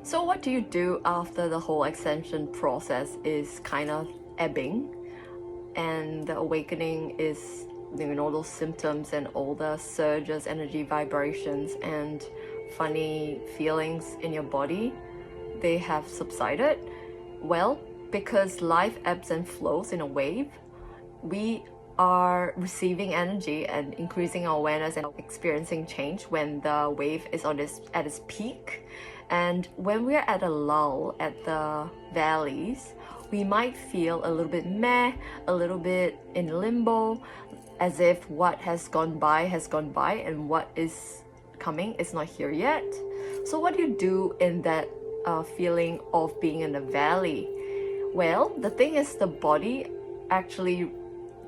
So what do you do after the whole ascension process is kind of ebbing and the awakening is, those symptoms and all the surges, energy vibrations and funny feelings in your body, they have subsided? Well, because life ebbs and flows in a wave, we are receiving energy and increasing our awareness and experiencing change when the wave is at its peak. And when we're at a lull at the valleys, we might feel a little bit meh, a little bit in limbo, as if what has gone by and what is coming is not here yet. So what do you do in that feeling of being in the valley? Well, the thing is, the body actually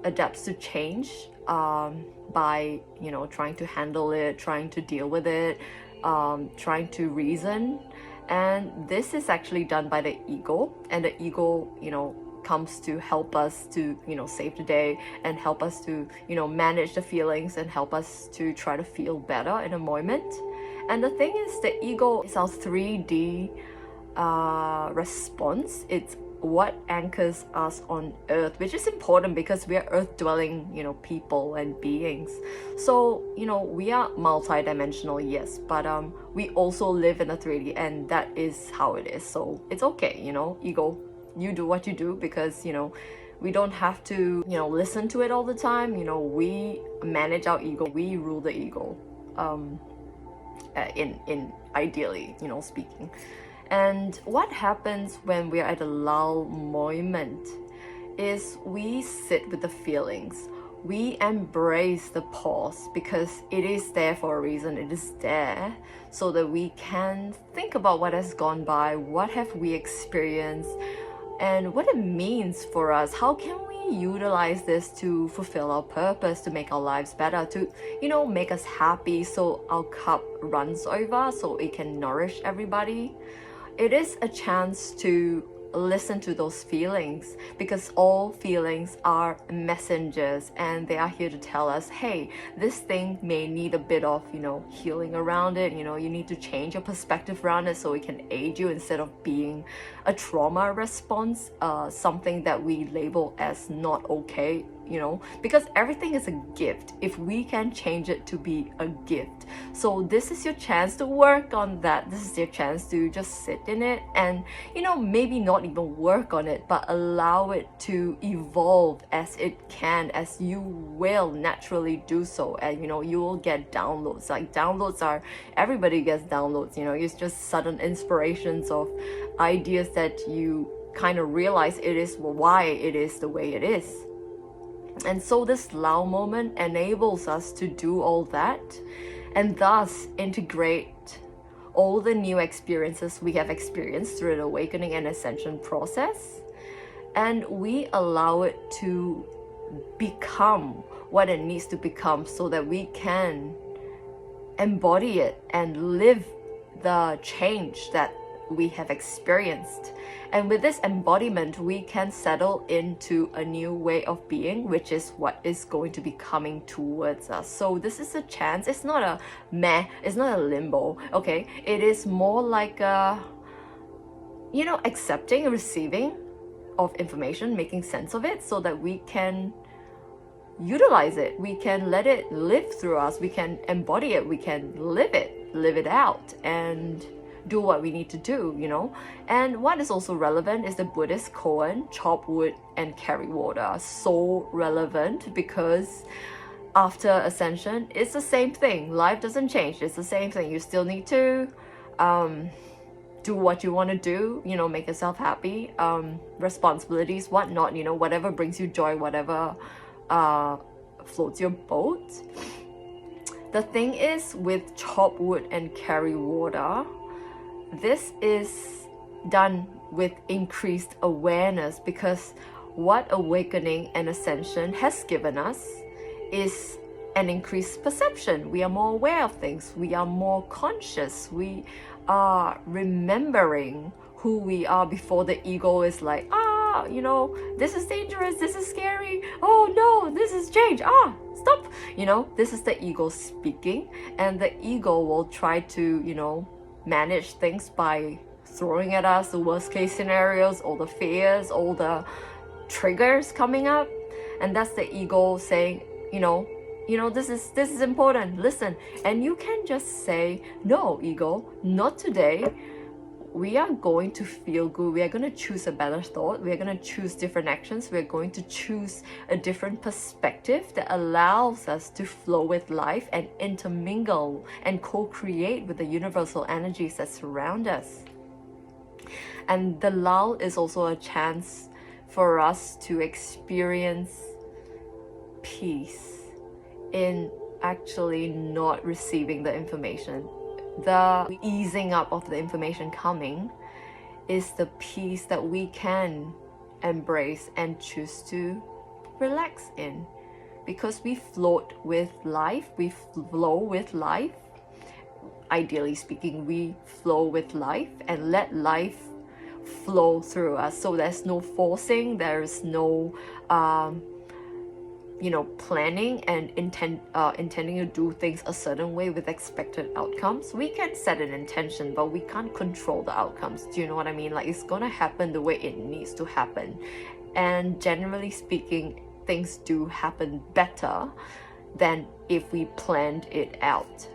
adapts to change by trying to handle it, trying to deal with it, trying to reason. And this is actually done by the ego, and the ego comes to help us to save the day and help us to manage the feelings and help us to try to feel better in a moment. And the thing is, the ego is our 3D response. It's what anchors us on earth, which is important because we are earth dwelling people and beings. So we are multi-dimensional, yes, but we also live in a 3D, and that is how it is. So it's okay, ego, you do what you do, because we don't have to listen to it all the time. We manage our ego, we rule the ego, in ideally speaking. And what happens when we're at a lull moment is we sit with the feelings. We embrace the pause because it is there for a reason. It is there so that we can think about what has gone by, what have we experienced, and what it means for us. How can we utilize this to fulfill our purpose, to make our lives better, to make us happy, so our cup runs over, so it can nourish everybody. It is a chance to listen to those feelings, because all feelings are messengers and they are here to tell us, hey, this thing may need a bit of healing around it. You need to change your perspective around it so it can aid you, instead of being a trauma response, something that we label as not okay, because everything is a gift if we can change it to be a gift. So this is your chance to work on that. This is your chance to just sit in it and maybe not even work on it, but allow it to evolve as it can, as you will naturally do so. And you will get downloads. Like, downloads are, everybody gets downloads. It's just sudden inspirations of ideas that you kind of realize it is why it is the way it is. And so this lull moment enables us to do all that, and thus integrate all the new experiences we have experienced through the awakening and ascension process, and we allow it to become what it needs to become, so that we can embody it and live the change that we have experienced. And with this embodiment, we can settle into a new way of being, which is what is going to be coming towards us. So this is a chance. It's not a meh, it's not a limbo, okay? It is more like a accepting and receiving of information, making sense of it, so that we can utilize it, we can let it live through us, we can embody it, we can live it out, and do what we need to do, And what is also relevant is the Buddhist koan, chop wood and carry water. So relevant, because after ascension, it's the same thing. Life doesn't change, it's the same thing. You still need to do what you want to do, make yourself happy, responsibilities, whatnot, whatever brings you joy, whatever floats your boat. The thing is, with chop wood and carry water, this is done with increased awareness, because what awakening and ascension has given us is an increased perception. We are more aware of things, we are more conscious, we are remembering who we are before the ego is like, this is dangerous, this is scary, oh no, this is change, stop. This is the ego speaking, and the ego will try to manage things by throwing at us the worst case scenarios, all the fears, all the triggers coming up. And that's the ego saying, this is important, listen. And you can just say, no, ego, not today. We are going to feel good. We are going to choose a better thought. We are going to choose different actions. We are going to choose a different perspective that allows us to flow with life and intermingle and co-create with the universal energies that surround us. And the lull is also a chance for us to experience peace in actually not receiving the information. The easing up of the information coming is the peace that we can embrace and choose to relax in, because we float with life, we flow with life. Ideally speaking, we flow with life and let life flow through us. So there's no forcing, there's no planning and intending to do things a certain way with expected outcomes. We can set an intention, but we can't control the outcomes. Do you know what I mean? Like, it's gonna happen the way it needs to happen. And generally speaking, things do happen better than if we planned it out.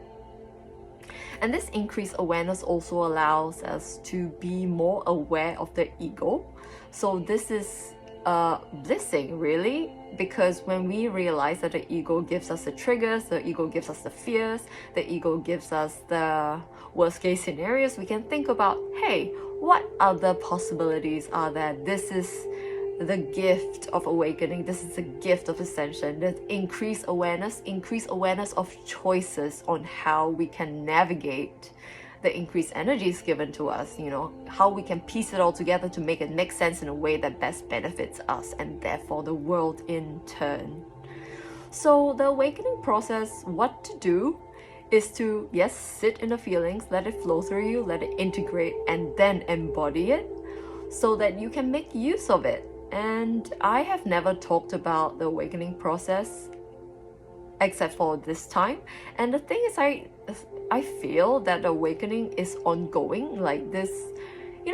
And this increased awareness also allows us to be more aware of the ego. So this is a blessing, really, because when we realize that the ego gives us the triggers, the ego gives us the fears, the ego gives us the worst case scenarios, we can think about, hey, what other possibilities are there? This is the gift of awakening. This is the gift of ascension. There's increased awareness of choices on how we can navigate the increased energies given to us, how we can piece it all together to make it make sense in a way that best benefits us and therefore the world in turn. So the awakening process, what to do is to, yes, sit in the feelings, let it flow through you, let it integrate, and then embody it so that you can make use of it. And I have never talked about the awakening process except for this time. And the thing is, I feel that the awakening is ongoing. Like this,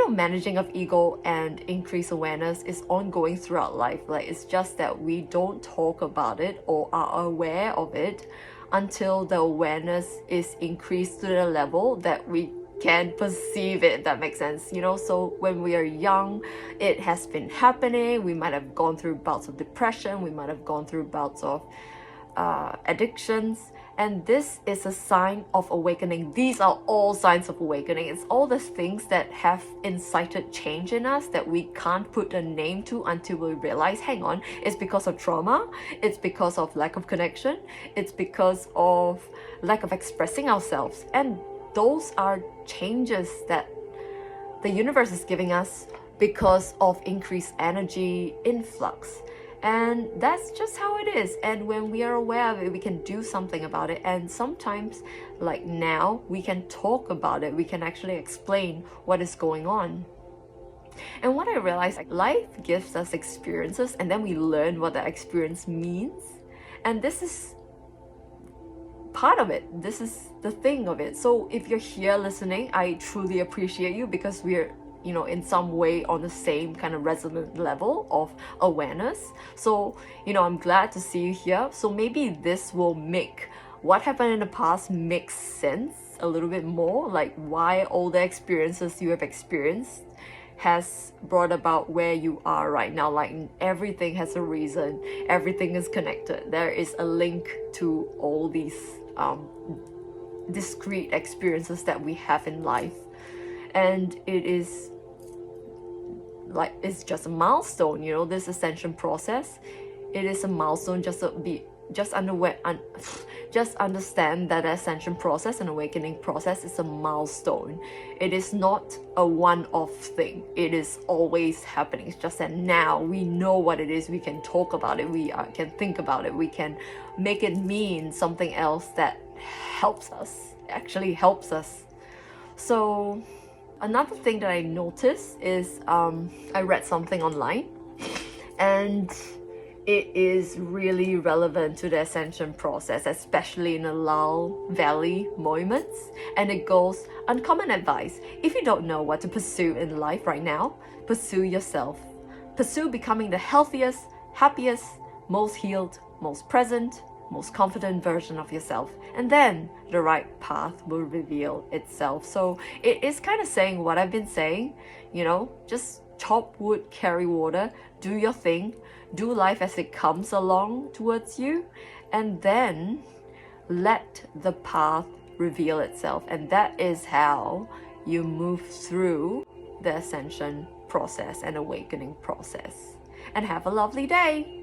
managing of ego and increased awareness is ongoing throughout life. Like, it's just that we don't talk about it or are aware of it until the awareness is increased to the level that we can perceive it, if that makes sense. So when we are young, it has been happening. We might have gone through bouts of depression, we might have gone through bouts of addictions, and this is a sign of awakening. These are all signs of awakening. It's all the things that have incited change in us that we can't put a name to until we realize, hang on, it's because of trauma, it's because of lack of connection, it's because of lack of expressing ourselves. And those are changes that the universe is giving us because of increased energy influx. And that's just how it is. And when we are aware of it, we can do something about it. And sometimes, like now, we can talk about it. We can actually explain what is going on. And what I realized, life gives us experiences, and then we learn what that experience means. And this is part of it. This is the thing of it. So if you're here listening, I truly appreciate you, because we're in some way on the same kind of resonant level of awareness. So, I'm glad to see you here. So maybe this will make what happened in the past make sense a little bit more, like why all the experiences you have experienced has brought about where you are right now. Like, everything has a reason, everything is connected. There is a link to all these discrete experiences that we have in life. And it is like, it's just a milestone, this ascension process. It is a milestone. Just understand that the ascension process and awakening process is a milestone. It is not a one-off thing. It is always happening. It's just that now we know what it is. We can talk about it. We can think about it. We can make it mean something else that actually helps us. So another thing that I noticed is I read something online, and it is really relevant to the ascension process, especially in the lull valley moments. And it goes, uncommon advice: if you don't know what to pursue in life right now, pursue yourself. Pursue becoming the healthiest, happiest, most healed, most present, most confident version of yourself, and then the right path will reveal itself. So it is kind of saying what I've been saying, just chop wood, carry water, do your thing, do life as it comes along towards you, and then let the path reveal itself. And that is how you move through the ascension process and awakening process. And have a lovely day.